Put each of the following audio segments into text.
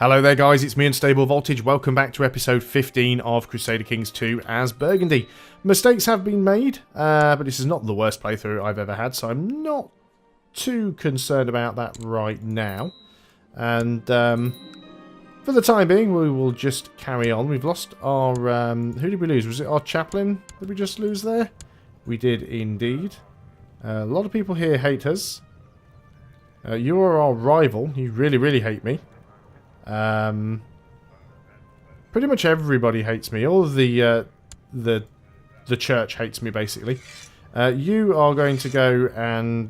Hello there guys, it's me Unstable Voltage. Welcome back to episode 15 of Crusader Kings 2 as Burgundy. Mistakes have been made, but this is not the worst playthrough I've ever had, so I'm not too concerned about that right now. And for the time being, we will just carry on. We've lost our... who did we lose? Was it our chaplain that we just lose there? We did indeed. A lot of people here hate us. You are our rival. You really hate me. Pretty much everybody hates me. All of the church hates me, basically. You are going to go and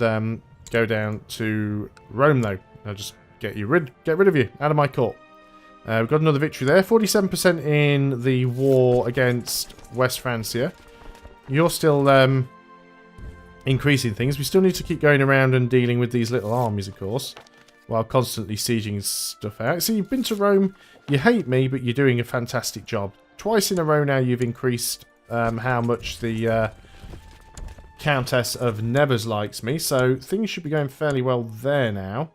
go down to Rome, though. I'll just get rid of you out of my court. We've got another victory there. 47% in the war against West Francia. You're still increasing things. We still need to keep going around and dealing with these little armies, of course, while constantly sieging stuff out. So you've been to Rome, you hate me, but you're doing a fantastic job. Twice in a row now you've increased how much the Countess of Nebers likes me, so things should be going fairly well there now.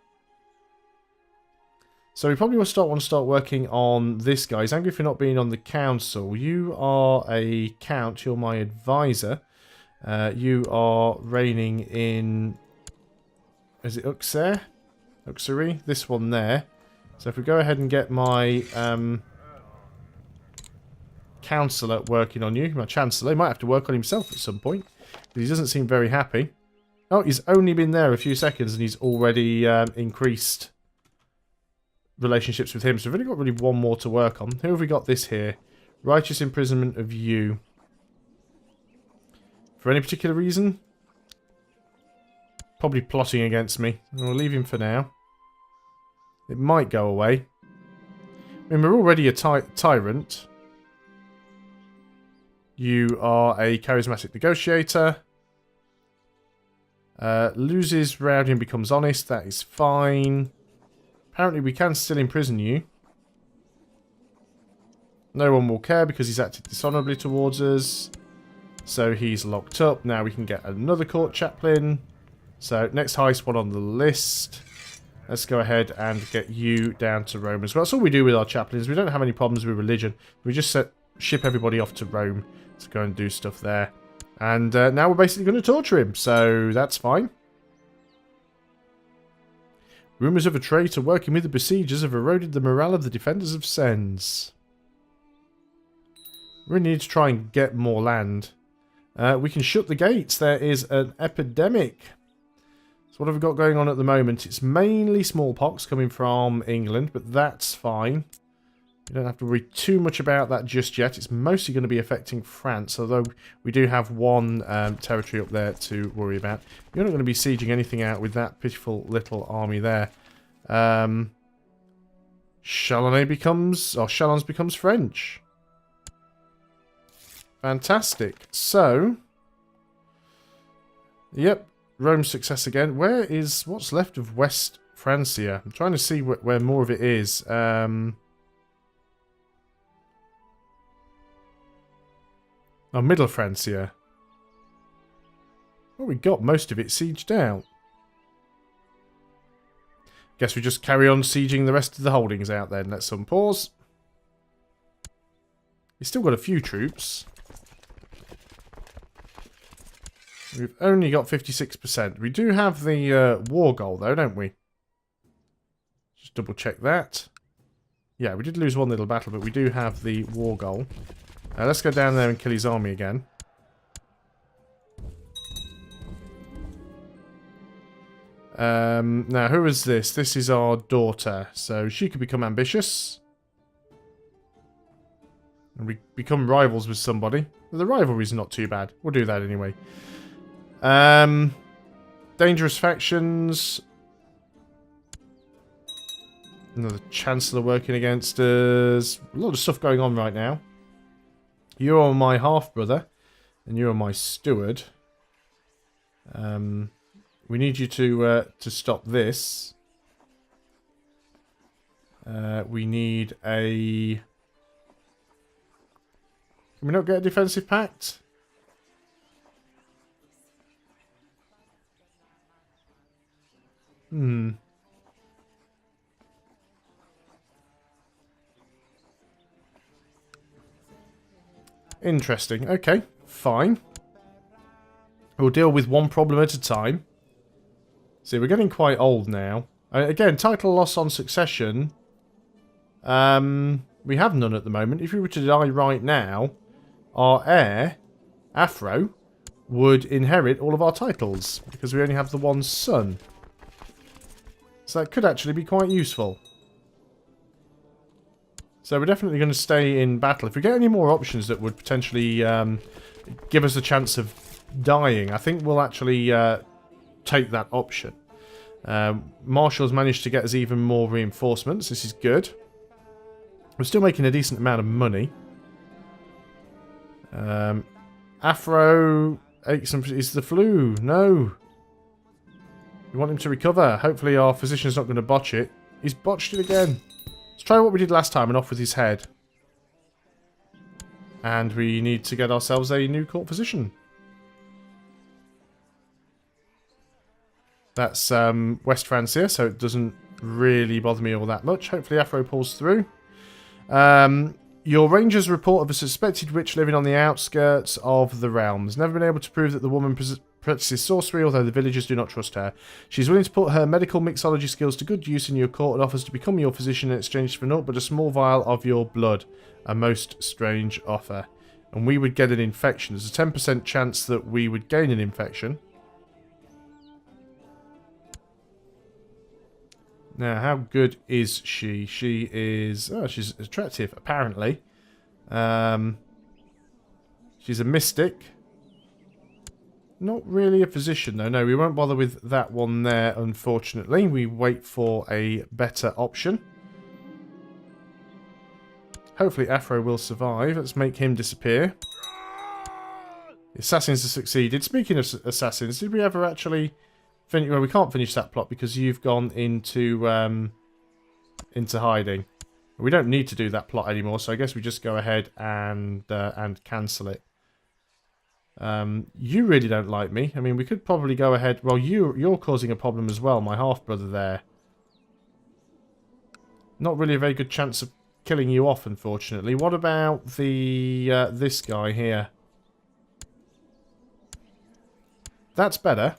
So we probably want to start working on this guy. He's angry for not being on the council. You are a count, you're my advisor. You are reigning in... is it Auxerre? Auxerre, this one there. So if we go ahead and get my councillor working on you, my chancellor, he might have to work on himself at some point, because he doesn't seem very happy. Oh, he's only been there a few seconds and he's already increased relationships with him. So we've only got really one more to work on. Who have we got this here? Righteous imprisonment of you. For any particular reason? Probably plotting against me. We'll leave him for now. It might go away. I mean, we're already a tyrant. You are a charismatic negotiator. Loses rowdy and becomes honest. That is fine. Apparently we can still imprison you. No one will care because he's acted dishonourably towards us. So he's locked up. Now we can get another court chaplain. So, next highest one on the list. Let's go ahead and get you down to Rome as well. That's all we do with our chaplains. We don't have any problems with religion. We just ship everybody off to Rome to go and do stuff there. And now we're basically going to torture him. So, that's fine. Rumours of a traitor working with the besiegers have eroded the morale of the defenders of Sens. We really need to try and get more land. We can shut the gates. There is an epidemic. So what have we got going on at the moment? It's mainly smallpox coming from England, but that's fine. We don't have to worry too much about that just yet. It's mostly going to be affecting France, although we do have one territory up there to worry about. You're not going to be sieging anything out with that pitiful little army there. Chalons becomes French. Fantastic. So, yep. Rome's success again. What's left of West Francia? I'm trying to see where more of it is. Oh, Middle Francia. Well, we got most of it sieged out. Guess we just carry on sieging the rest of the holdings out then. Let's unpause. We've still got a few troops. We've only got 56%. We do have the war goal, though, don't we? Just double check that. Yeah, we did lose one little battle, but we do have the war goal. Let's go down there and kill his army again. Now, who is this? This is our daughter. So she could become ambitious. And we become rivals with somebody. Well, the rivalry's not too bad. We'll do that anyway. Dangerous factions. Another chancellor working against us. A lot of stuff going on right now. You are my half-brother, and you are my steward. We need you to stop this. We need a... Can we not get a defensive pact? Interesting. Okay, fine. We'll deal with one problem at a time. See, we're getting quite old now. Again, title loss on succession. We have none at the moment. If we were to die right now, our heir, Afro, would inherit all of our titles, because we only have the one son. So that could actually be quite useful. So we're definitely going to stay in battle. If we get any more options that would potentially give us a chance of dying, I think we'll actually take that option. Marshall's managed to get us even more reinforcements. This is good. We're still making a decent amount of money. Afro is the flu. No. We want him to recover. Hopefully our physician's not going to botch it. He's botched it again. Let's try what we did last time and off with his head. And we need to get ourselves a new court physician. That's West Francia, so it doesn't really bother me all that much. Hopefully Afro pulls through. Your rangers report of a suspected witch living on the outskirts of the realms. Never been able to prove that the woman practices sorcery, although the villagers do not trust her. She's willing to put her medical mixology skills to good use in your court and offers to become your physician in exchange for naught but a small vial of your blood. A most strange offer. And we would get an infection. There's a 10% chance that we would gain an infection. Now, how good is she? She is... Oh, she's attractive, apparently. She's a mystic. Not really a physician, though. No, we won't bother with that one there, unfortunately. We wait for a better option. Hopefully Afro will survive. Let's make him disappear. The assassins have succeeded. Speaking of assassins, did we ever actually... Well, we can't finish that plot because you've gone into hiding. We don't need to do that plot anymore, so I guess we just go ahead and cancel it. You really don't like me. I mean, we could probably go ahead... Well, you're causing a problem as well, my half-brother there. Not really a very good chance of killing you off, unfortunately. What about the this guy here? That's better.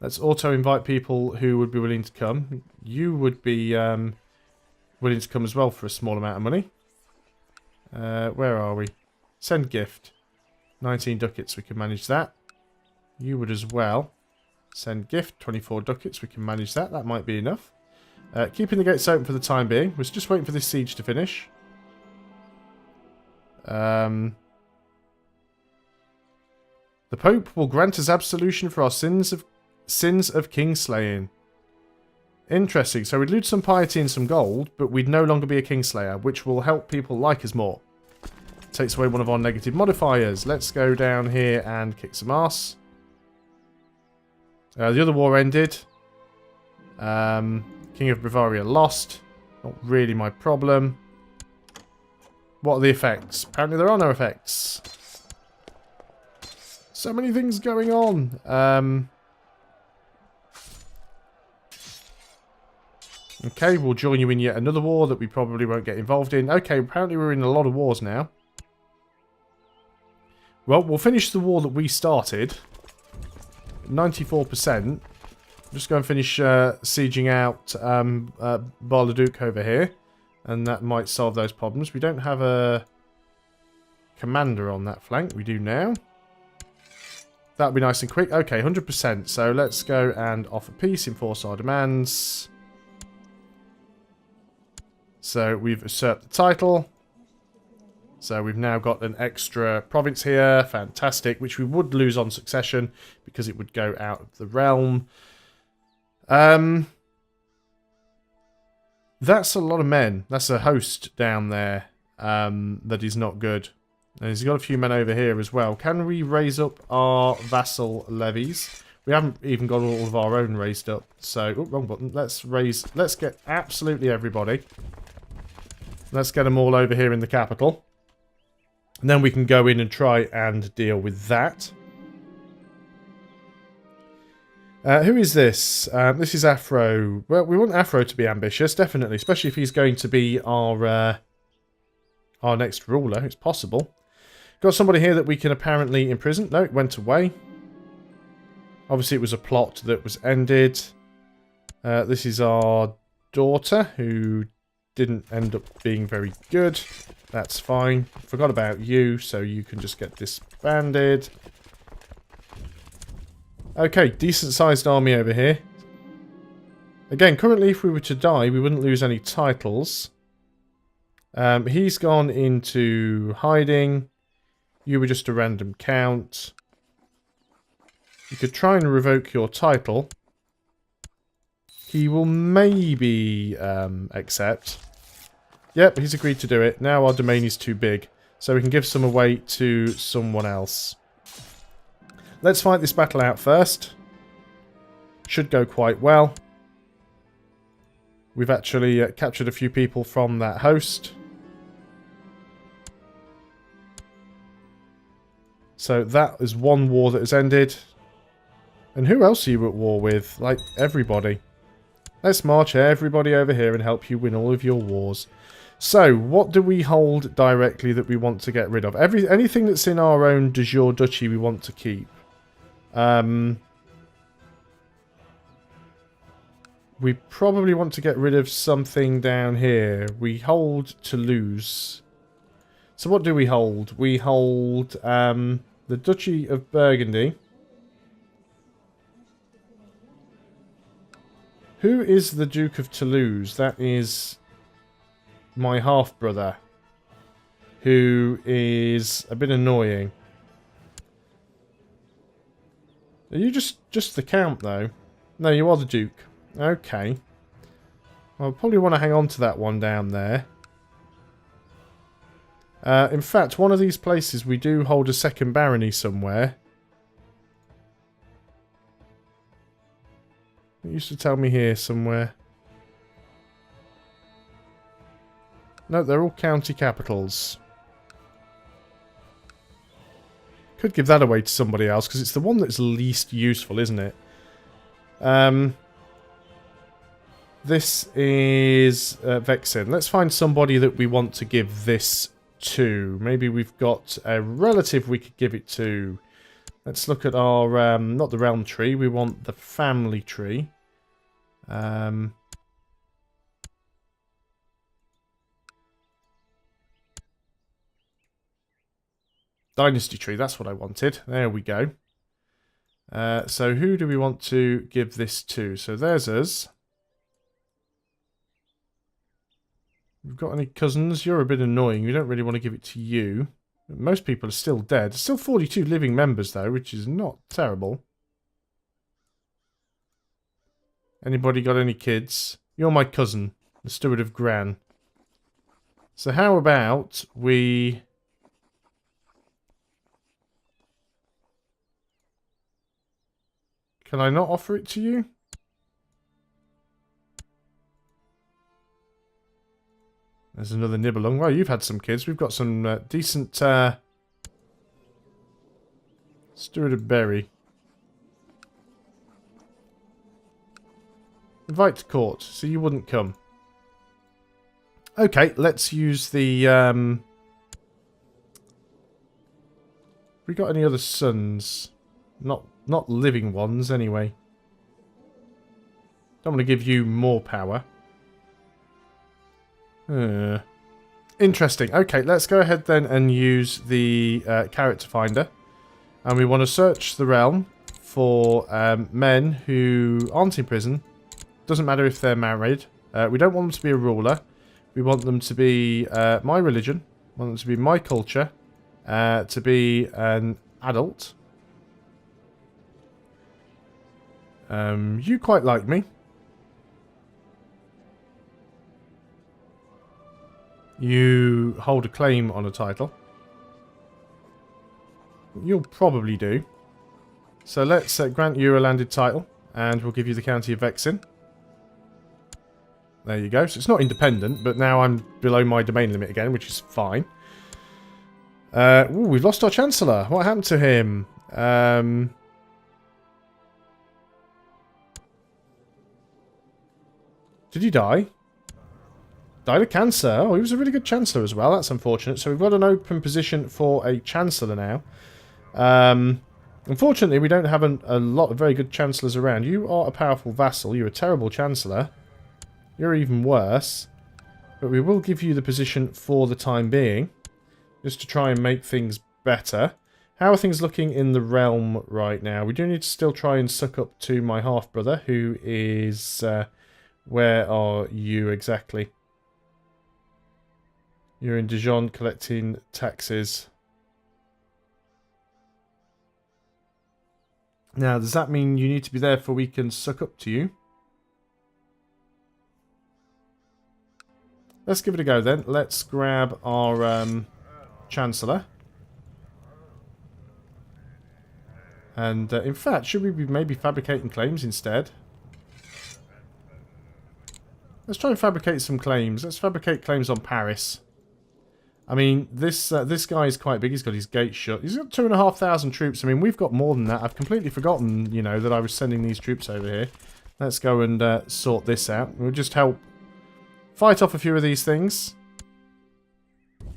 Let's auto-invite people who would be willing to come. You would be willing to come as well for a small amount of money. Where are we? Send gift. 19 ducats, we can manage that. You would as well. Send gift, 24 ducats, we can manage that. That might be enough. Keeping the gates open for the time being. We're just waiting for this siege to finish. The Pope will grant us absolution for our sins of kingslaying. Interesting. So we'd lose some piety and some gold, but we'd no longer be a kingslayer, which will help people like us more. Takes away one of our negative modifiers. Let's go down here and kick some ass. The other war ended. King of Bavaria lost. Not really my problem. What are the effects? Apparently there are no effects. So many things going on. Okay, we'll join you in yet another war that we probably won't get involved in. Okay, apparently we're in a lot of wars now. Well, we'll finish the war that we started. 94%. Just go and finish sieging out Bar-le-Duc over here. And that might solve those problems. We don't have a commander on that flank. We do now. That'll be nice and quick. Okay, 100%. So let's go and offer peace, enforce our demands. So we've usurped the title. So we've now got an extra province here. Fantastic. Which we would lose on succession because it would go out of the realm. That's a lot of men. That's a host down there that is not good. And he's got a few men over here as well. Can we raise up our vassal levies? We haven't even got all of our own raised up. So, oh, wrong button. Let's get absolutely everybody. Let's get them all over here in the capital. And then we can go in and try and deal with that. Who is this? This is Afro. Well, we want Afro to be ambitious, definitely. Especially if he's going to be our our next ruler. It's possible. Got somebody here that we can apparently imprison. No, it went away. Obviously, it was a plot that was ended. This is our daughter, who didn't end up being very good. That's fine. Forgot about you, so you can just get disbanded. Okay, decent-sized army over here. Again, currently, if we were to die, we wouldn't lose any titles. He's gone into hiding. You were just a random count. You could try and revoke your title. He will maybe accept. Yep, he's agreed to do it. Now our domain is too big, so we can give some away to someone else. Let's fight this battle out first. Should go quite well. We've actually captured a few people from that host. So that is one war that has ended. And who else are you at war with? Like, everybody. Let's march everybody over here and help you win all of your wars. So, what do we hold directly that we want to get rid of? Anything that's in our own de jure duchy we want to keep. We probably want to get rid of something down here. We hold Toulouse. So what do we hold? We hold the Duchy of Burgundy. Who is the Duke of Toulouse? That is my half-brother, who is a bit annoying. Are you just the Count, though? No, you are the Duke. Okay. I'll probably want to hang on to that one down there. In fact, one of these places we do hold a second barony somewhere. It used to tell me here somewhere. No, they're all county capitals. Could give that away to somebody else, because it's the one that's least useful, isn't it? This is Vexin. Let's find somebody that we want to give this to. Maybe we've got a relative we could give it to. Let's look at our, not the realm tree, we want the family tree. Dynasty tree, that's what I wanted. There we go. So who do we want to give this to? So there's us. We've got any cousins? You're a bit annoying. We don't really want to give it to you. Most people are still dead. There's still 42 living members, though, which is not terrible. Anybody got any kids? You're my cousin, the Steward of Gran. So how about we... Can I not offer it to you? There's another Nibelung. Well, you've had some kids. We've got some decent Steward of Berry. Invite to court, so you wouldn't come. Okay, let's use the... we got any other sons? Not living ones, anyway. Don't want to give you more power. Interesting. Okay, let's go ahead then and use the character finder. And we want to search the realm for men who aren't in prison. Doesn't matter if they're married. We don't want them to be a ruler. We want them to be my religion. We want them to be my culture. To be an adult. You quite like me. You hold a claim on a title. You'll probably do. So let's grant you a landed title, and we'll give you the county of Vexin. There you go. So it's not independent, but now I'm below my domain limit again, which is fine. Ooh, we've lost our Chancellor. What happened to him? Did he die? Died of cancer. Oh, he was a really good Chancellor as well. That's unfortunate. So we've got an open position for a Chancellor now. Unfortunately, we don't have a lot of very good Chancellors around. You are a powerful vassal. You're a terrible Chancellor. You're even worse. But we will give you the position for the time being. Just to try and make things better. How are things looking in the realm right now? We do need to still try and suck up to my half-brother, who is... where are you exactly? You're in Dijon collecting taxes. Now, does that mean you need to be there for we can suck up to you? Let's give it a go then. Let's grab our Chancellor. And in fact, should we be maybe fabricating claims instead? Let's try and fabricate some claims. Let's fabricate claims on Paris. I mean, this guy is quite big. He's got his gate shut. He's got 2,500 troops. I mean, we've got more than that. I've completely forgotten, you know, that I was sending these troops over here. Let's go and sort this out. We'll just help fight off a few of these things.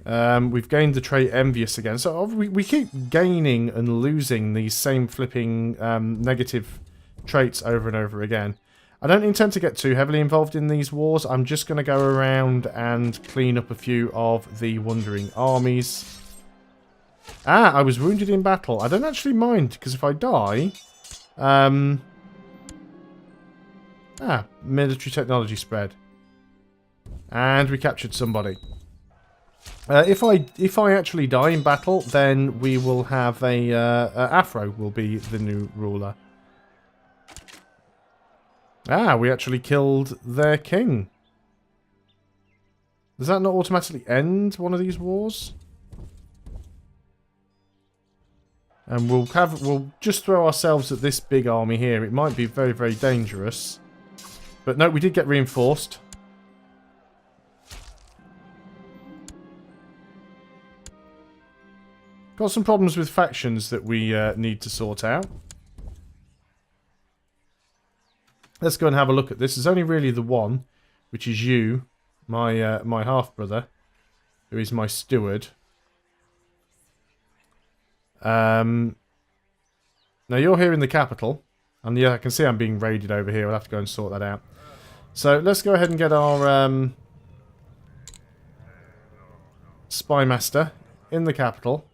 We've gained the trait Envious again. So we keep gaining and losing these same flipping negative traits over and over again. I don't intend to get too heavily involved in these wars. I'm just going to go around and clean up a few of the wandering armies. Ah, I was wounded in battle. I don't actually mind, because if I die... military technology spread. And we captured somebody. If I actually die in battle, then we will have a... Afro will be the new ruler. Ah, we actually killed their king. Does that not automatically end one of these wars? And we'll just throw ourselves at this big army here. It might be very, very dangerous. But no, we did get reinforced. Got some problems with factions that we need to sort out. Let's go and have a look at this. There's only really the one, which is you, my my half-brother, who is my steward. Now you're here in the capital, and yeah, I can see I'm being raided over here. I'll have to go and sort that out. So let's go ahead and get our spy master in the capital,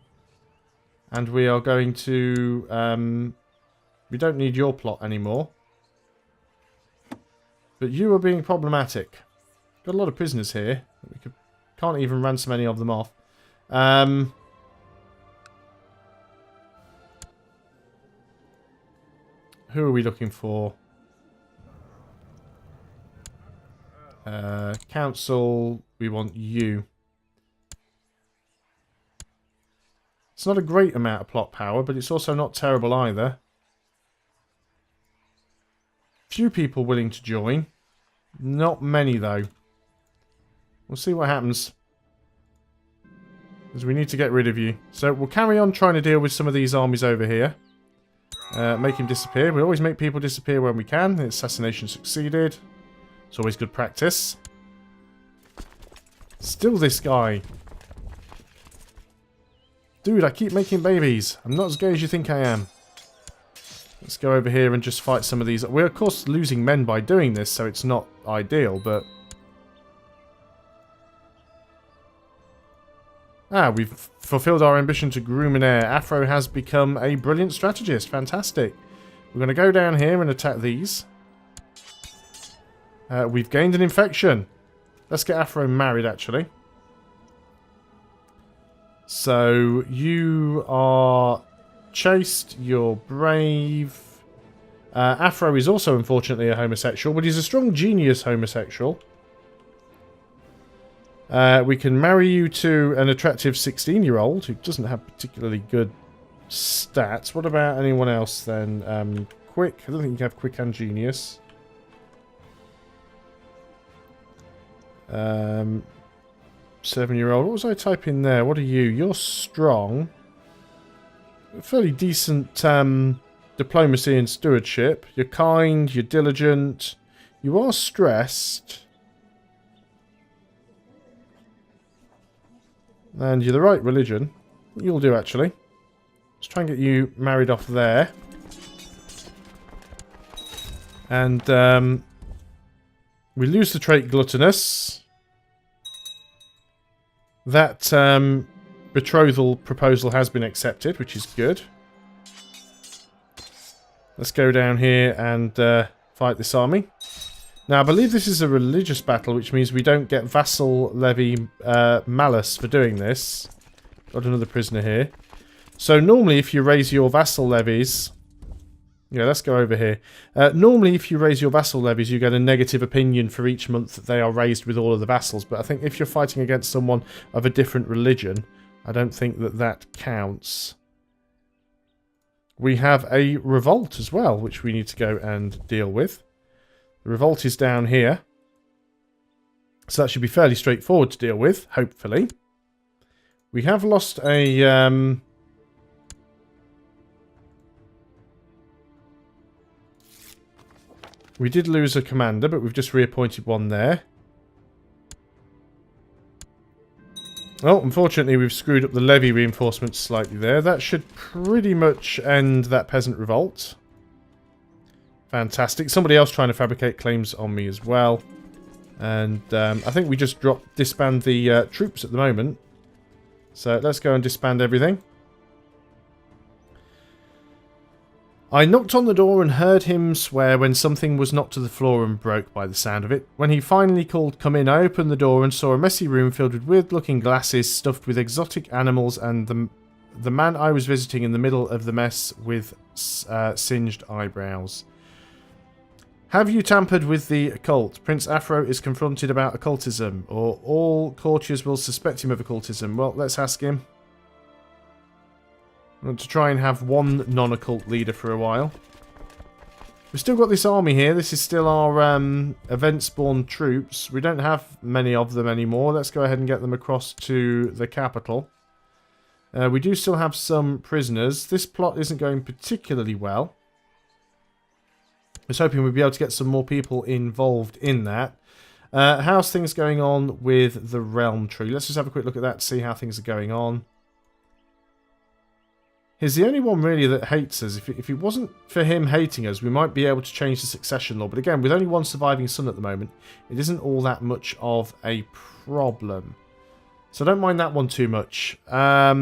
and we are going to. We don't need your plot anymore. But you are being problematic. Got a lot of prisoners here. We can't even ransom any of them off. Who are we looking for? Council, we want you. It's not a great amount of plot power, but it's also not terrible either. Few people willing to join. Not many, though. We'll see what happens. Because we need to get rid of you. So we'll carry on trying to deal with some of these armies over here. Make him disappear. We always make people disappear when we can. The assassination succeeded. It's always good practice. Still this guy. Dude, I keep making babies. I'm not as gay as you think I am. Let's go over here and just fight some of these. We're, of course, losing men by doing this, so it's not ideal, but... Ah, we've fulfilled our ambition to groom an heir. Afro has become a brilliant strategist. Fantastic. We're going to go down here and attack these. We've gained an infection. Let's get Afro married, actually. So, you are... chaste, you're brave. Afro is also unfortunately a homosexual, but he's a strong genius homosexual. We can marry you to an attractive 16-year-old who doesn't have particularly good stats. What about anyone else then? Quick. I don't think you can have quick and genius. 7-year-old. What was I typing there? What are you? You're strong. Fairly decent diplomacy and stewardship. You're kind, you're diligent. You are stressed. And you're the right religion. You'll do, actually. Let's try and get you married off there. And we lose the trait gluttonous. That betrothal proposal has been accepted, which is good. Let's go down here and fight this army. Now, I believe this is a religious battle, which means we don't get vassal levy malus for doing this. Got another prisoner here. So normally if you raise your vassal levies... Yeah, let's go over here. Normally if you raise your vassal levies, you get a negative opinion for each month that they are raised with all of the vassals. But I think if you're fighting against someone of a different religion, I don't think that that counts. We have a revolt as well, which we need to go and deal with. The revolt is down here. So that should be fairly straightforward to deal with, hopefully. We have lost a... We did lose a commander, but we've just reappointed one there. Oh, unfortunately we've screwed up the levy reinforcements slightly there. That should pretty much end that peasant revolt. Fantastic. Somebody else trying to fabricate claims on me as well. And I think we just disband the troops at the moment. So let's go and disband everything. I knocked on the door and heard him swear when something was knocked to the floor and broke by the sound of it. When he finally called "Come in," I opened the door and saw a messy room filled with weird-looking glasses stuffed with exotic animals and the man I was visiting in the middle of the mess with singed eyebrows. Have you tampered with the occult? Prince Afro is confronted about occultism, or all courtiers will suspect him of occultism. Well, let's ask him. I want to try and have one non-occult leader for a while. We've still got this army here. This is still our event-spawned troops. We don't have many of them anymore. Let's go ahead and get them across to the capital. We do still have some prisoners. This plot isn't going particularly well. I was hoping we'd be able to get some more people involved in that. How's things going on with the Realm Tree? Let's just have a quick look at that to see how things are going on. He's the only one really that hates us. If it wasn't for him hating us, we might be able to change the succession law. But again, with only one surviving son at the moment, it isn't all that much of a problem. So I don't mind that one too much. Yeah,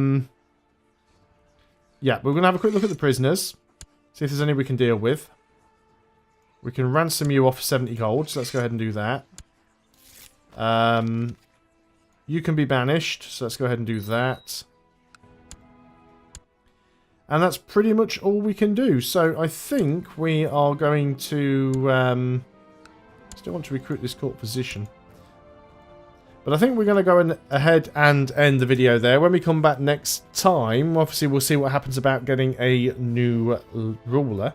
we're going to have a quick look at the prisoners. See if there's any we can deal with. We can ransom you off 70 gold, so let's go ahead and do that. You can be banished, so let's go ahead and do that. And that's pretty much all we can do. So I think we are going to... still want to recruit this court position. But I think we're going to go ahead and end the video there. When we come back next time, obviously we'll see what happens about getting a new ruler.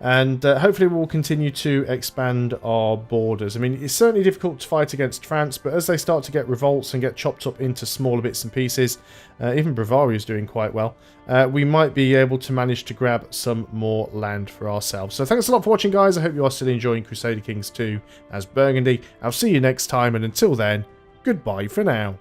And hopefully we'll continue to expand our borders. I mean, it's certainly difficult to fight against France, but as they start to get revolts and get chopped up into smaller bits and pieces, even Bavaria is doing quite well, we might be able to manage to grab some more land for ourselves. So thanks a lot for watching, guys. I hope you are still enjoying Crusader Kings 2 as Burgundy. I'll see you next time, and until then, goodbye for now.